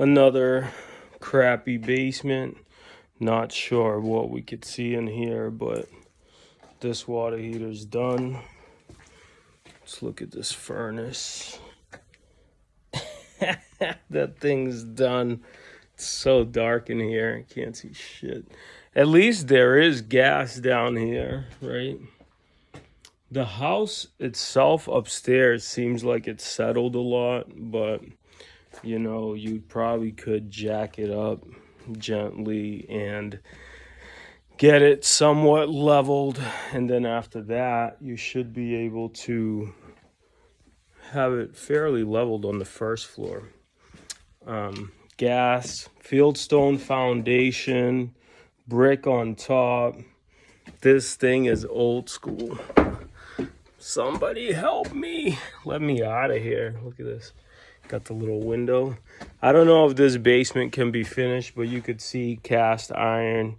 Another crappy basement. Not sure what we could see in here, but this water heater's done. Let's look at this furnace. That thing's done. It's so dark in here. I can't see shit. At least there is gas down here, right? The house itself upstairs seems like it's settled a lot, but you know, you probably could jack it up gently and get it somewhat leveled, and then after that you should be able to have it fairly leveled on the first floor. Gas, fieldstone foundation, brick on top. This thing is old school. Somebody help me. Let me out of here. Look at this. Got the little window. I don't know if this basement can be finished, but you could see cast iron,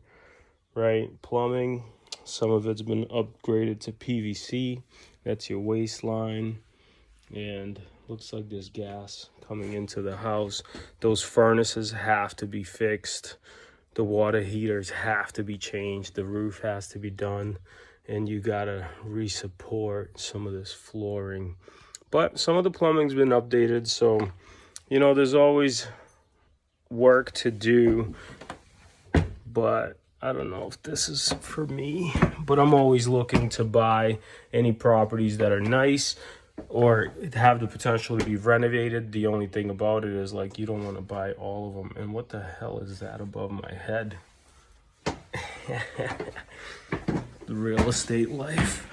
right? Plumbing. Some of it's been upgraded to PVC. That's your waistline. And looks like there's gas coming into the house. Those furnaces have to be fixed. The water heaters have to be changed. The roof has to be done. And you gotta re-support some of this flooring. But some of the plumbing's been updated, so you know there's always work to do. But I don't know if this is for me. But I'm always looking to buy any properties that are nice or have the potential to be renovated. The only thing about it is, like, you don't want to buy all of them. And what the hell is that above my head? The real estate life.